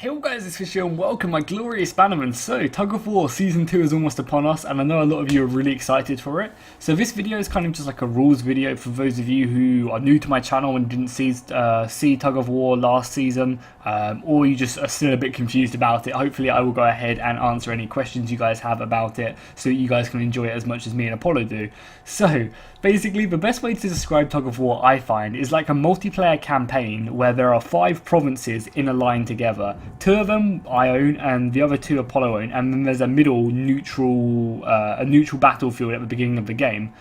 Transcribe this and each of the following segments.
Hey all guys, it's Fish here and welcome my glorious bannermen. So, Tug of War Season 2 is almost upon us and I know a lot of you are really excited for it. So this video is kind of just like a rules video for those of you who are new to my channel and didn't see Tug of War last season, or you just are still a bit confused about it. Hopefully I will go ahead and answer any questions you guys have about it so that you guys can enjoy it as much as me and Apollo do. So, basically the best way to describe Tug of War I find is like a multiplayer campaign where there are 5 provinces in a line together. 2 of them I own and the other 2 Apollo own, and then there's a middle neutral battlefield at the beginning of the game.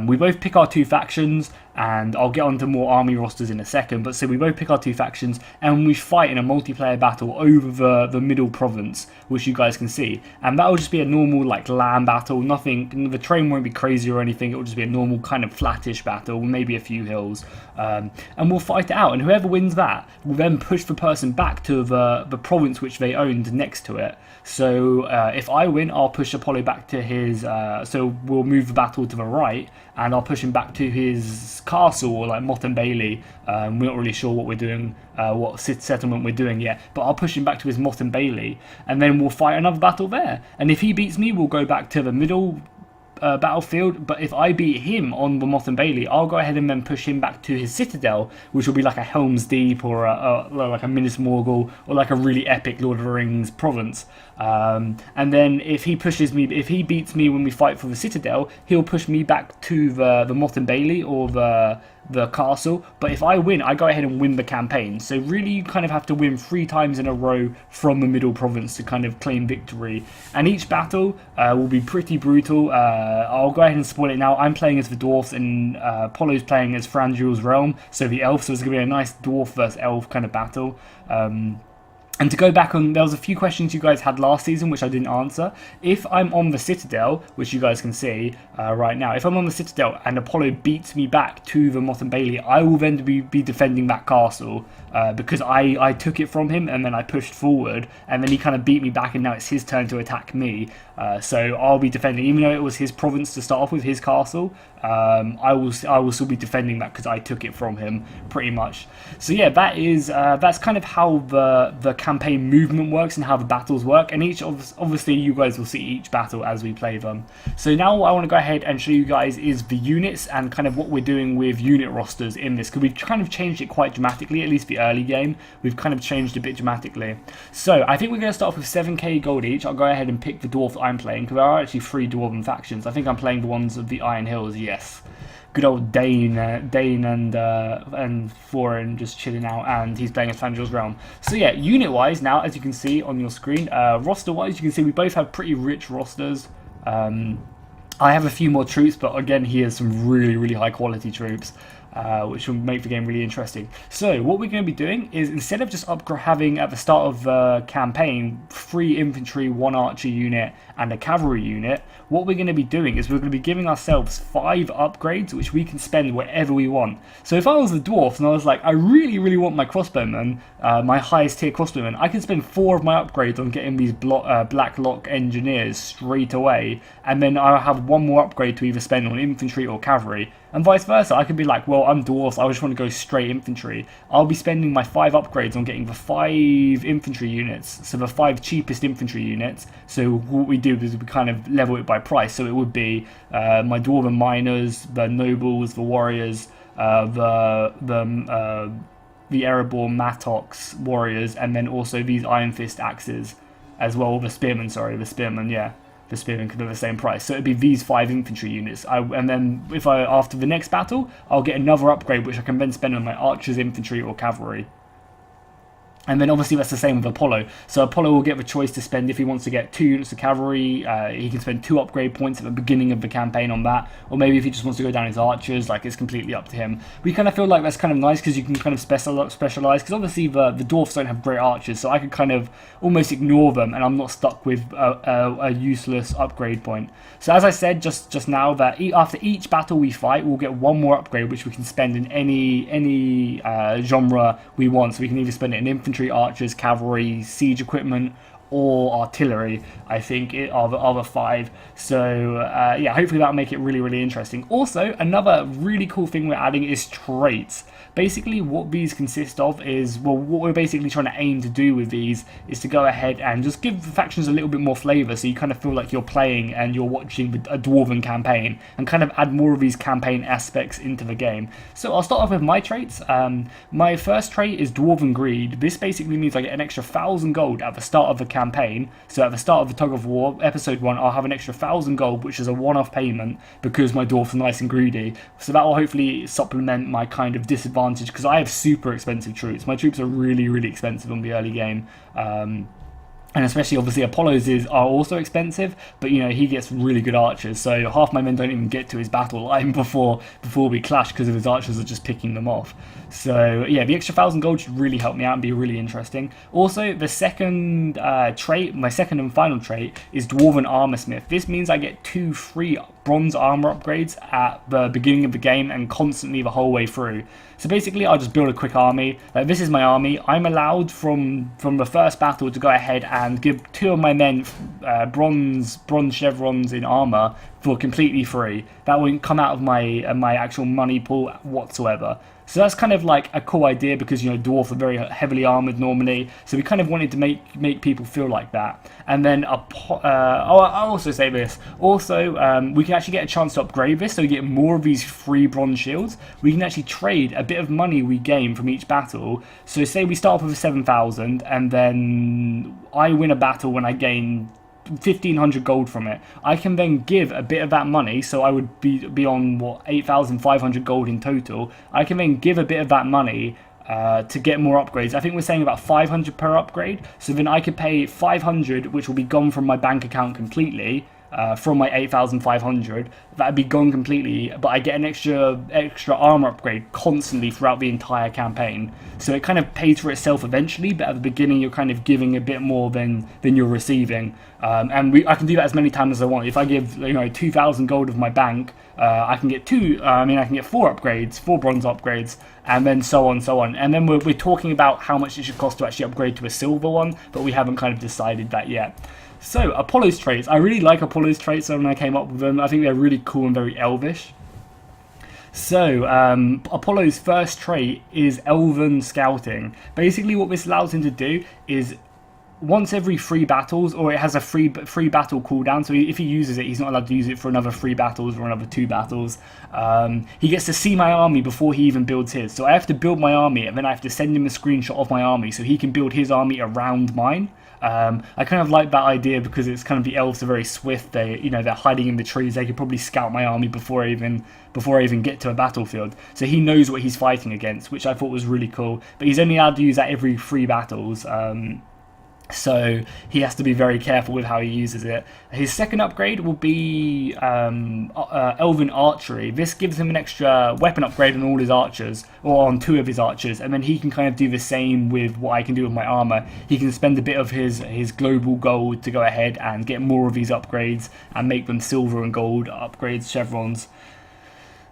We both pick our 2 factions, and I'll get onto more army rosters in a second, but so we both pick our 2 factions and we fight in a multiplayer battle over the middle province, which you guys can see, and that will just be a normal like land battle. Nothing, the terrain won't be crazy or anything, it will just be a normal kind of flattish battle, maybe a few hills, and we'll fight it out, and whoever wins that will then push the person back to the province which they owned next to it. So if I win, I'll push Apollo back to his, so we'll move the battle to the right, and I'll push him back to his castle, or like Motte and Bailey. We're not really sure what we're doing, what settlement we're doing yet, but I'll push him back to his Motte and Bailey, and then we'll fight another battle there. And if he beats me, we'll go back to the middle battlefield, but if I beat him on the Motte and Bailey, I'll go ahead and then push him back to his citadel, which will be like a Helm's Deep or like a Minas Morgul, or like a really epic Lord of the Rings province. And then if he beats me when we fight for the citadel, he'll push me back to the Motte and Bailey or the castle. But if I win, I go ahead and win the campaign. So really you kind of have to win 3 times in a row from the middle province to kind of claim victory, and each battle will be pretty brutal. I'll go ahead and spoil it now. I'm playing as the dwarfs and Apollo's playing as Franduil's realm, so the elf, so it's going to be a nice dwarf versus elf kind of battle. And to go back on, there was a few questions you guys had last season which I didn't answer. If I'm on the citadel, which you guys can see right now, if I'm on the citadel and Apollo beats me back to the Motte and Bailey, I will then be defending that castle, because I took it from him and then I pushed forward, and then he kind of beat me back, and now it's his turn to attack me. So I'll be defending, even though it was his province to start off with, his castle. I will still be defending that because I took it from him, pretty much. So yeah, that's kind of how the campaign movement works and how the battles work, and obviously you guys will see each battle as we play them. So now what I want to go ahead and show you guys is the units and kind of what we're doing with unit rosters in this, because we've kind of changed it quite dramatically. At least the early game we've kind of changed a bit dramatically. So I think we're going to start off with 7k gold each. I'll go ahead and pick the dwarf that I'm playing, because there are actually 3 dwarven factions. I think I'm playing the ones of the Iron Hills. Yes, good old Dane and Thorin just chilling out, and he's playing as Franduil's realm. So yeah, unit wise now, as you can see on your screen, roster wise, you can see we both have pretty rich rosters. I have a few more troops, but again, he has some really high quality troops, which will make the game really interesting. So what we're going to be doing is, instead of just having at the start of the campaign 3 infantry, 1 archer unit and a cavalry unit, what we're going to be doing is we're going to be giving ourselves 5 upgrades which we can spend wherever we want. So if I was the dwarf and I was like, I really want my crossbowmen, my highest tier crossbowmen, I can spend 4 of my upgrades on getting these black lock engineers straight away, and then I'll have 1 more upgrade to either spend on infantry or cavalry, and vice versa. I could be like, well, I'm dwarf, I just want to go straight infantry. I'll be spending my 5 upgrades on getting the 5 infantry units, so the 5 cheapest infantry units. So what we do is we kind of level it by price. So it would be my dwarven miners, the nobles, the warriors, the Erebor Mattocks warriors, and then also these Iron Fist axes as well. The spearmen, yeah. The spearmen could be the same price, so it'd be these 5 infantry units. And then after the next battle, I'll get another upgrade which I can then spend on my archers, infantry, or cavalry. And then obviously that's the same with Apollo. So Apollo will get the choice to spend, if he wants to get 2 units of cavalry, he can spend 2 upgrade points at the beginning of the campaign on that. Or maybe if he just wants to go down his archers, like, it's completely up to him. We kind of feel like that's kind of nice because you can kind of specialize, because obviously the dwarfs don't have great archers, so I could kind of almost ignore them and I'm not stuck with a useless upgrade point. So as I said just now, that after each battle we fight, we'll get 1 more upgrade which we can spend in any genre we want. So we can either spend it in infantry, archers, cavalry, siege equipment, or artillery, I think, are the 5. So yeah, hopefully that'll make it really, really interesting. Also, another really cool thing we're adding is traits. Basically, what these consist of is, well, what we're basically trying to aim to do with these is to go ahead and just give the factions a little bit more flavour, so you kind of feel like you're playing and you're watching a dwarven campaign, and kind of add more of these campaign aspects into the game. So I'll start off with my traits. My first trait is Dwarven Greed. This basically means I get an extra 1,000 gold at the start of the campaign. So at the start of the Tug of War, episode 1, I'll have an extra 1,000 gold, which is a one-off payment because my dwarfs are nice and greedy. So that will hopefully supplement my kind of disadvantage, because I have super expensive troops. My troops are really, really expensive on the early game. And especially, obviously, Apollo's are also expensive, but, you know, he gets really good archers, so half my men don't even get to his battle line before we clash, because of his archers are just picking them off. So, yeah, the extra 1,000 gold should really help me out and be really interesting. Also, the second trait, my second and final trait, is Dwarven Armorsmith. This means I get 2 free bronze armor upgrades at the beginning of the game and constantly the whole way through. So basically, I'll just build a quick army. Like, this is my army. I'm allowed from the first battle to go ahead and give 2 of my men bronze chevrons in armor for completely free. That won't come out of my actual money pool whatsoever. So that's kind of like a cool idea, because, you know, dwarves are very heavily armored normally, so we kind of wanted to make people feel like that. And then I'll also say this. Also, we can actually get a chance to upgrade this, so we get more of these free bronze shields. We can actually trade a bit of money we gain from each battle. So say we start off with 7,000, and then I win a battle when I gain 1,500 gold from it. I can then give a bit of that money, so I would be on, what, 8,500 gold in total. I can then give a bit of that money to get more upgrades. I think we're saying about 500 per upgrade, so then I could pay 500, which will be gone from my bank account completely, from my 8,500. That'd be gone completely, but I get an extra armor upgrade constantly throughout the entire campaign. So it kind of pays for itself eventually, but at the beginning you're kind of giving a bit more than you're receiving. And I can do that as many times as I want. If I give, you know, 2,000 gold of my bank, I can get 4 upgrades, 4 bronze upgrades, and then so on. And then we're talking about how much it should cost to actually upgrade to a silver one, but we haven't kind of decided that yet. So, Apollo's traits. I really like Apollo's traits when I came up with them. I think they're really cool and very elvish. So, Apollo's first trait is Elven Scouting. Basically, what this allows him to do is, once every 3 battles, or it has a free battle cooldown, so if he uses it, he's not allowed to use it for another 3 battles or another 2 battles. He gets to see my army before he even builds his. So I have to build my army, and then I have to send him a screenshot of my army so he can build his army around mine. I kind of like that idea, because it's kind of, the elves are very swift. They're hiding in the trees. They could probably scout my army before I even get to a battlefield. So he knows what he's fighting against, which I thought was really cool. But he's only allowed to use that every 3 battles. So he has to be very careful with how he uses it. His second upgrade will be Elven Archery. This gives him an extra weapon upgrade on all his archers, or on 2 of his archers, and then he can kind of do the same with what I can do with my armor. He can spend a bit of his global gold to go ahead and get more of these upgrades and make them silver and gold upgrades, chevrons.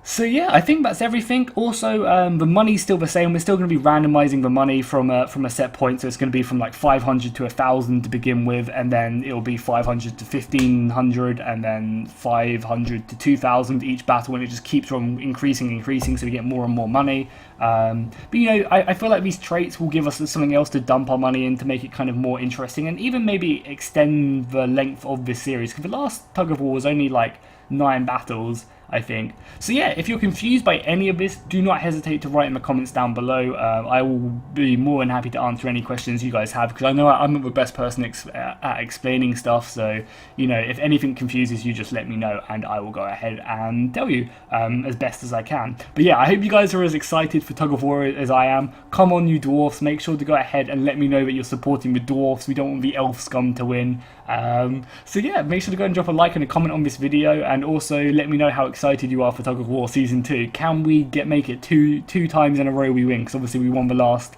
So yeah, I think that's everything. Also, the money's still the same. We're still going to be randomizing the money from a set point. So it's going to be from like 500 to 1,000 to begin with, and then it'll be 500 to 1,500, and then 500 to 2,000 each battle, and it just keeps on increasing, so we get more and more money. But you know, I feel like these traits will give us something else to dump our money in to make it kind of more interesting, and even maybe extend the length of this series, because the last Tug of War was only like 9 battles, I think. So yeah, if you're confused by any of this, do not hesitate to write in the comments down below. I will be more than happy to answer any questions you guys have, because I know I'm not the best person at explaining stuff. So, you know, if anything confuses you, just let me know and I will go ahead and tell you as best as I can. But yeah, I hope you guys are as excited for Tug of War as I am. Come on, you dwarfs, make sure to go ahead and let me know that you're supporting the dwarfs. We don't want the elf scum to win. So yeah, make sure to go and drop a like and a comment on this video, and also let me know how excited you are for Tug of War Season 2. Can we make it two times in a row we win? Because obviously we won the last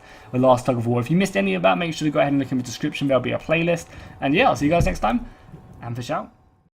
Tug of War. If you missed any of that, make sure to go ahead and look in the description. There'll be a playlist. And yeah, I'll see you guys next time. And fish out.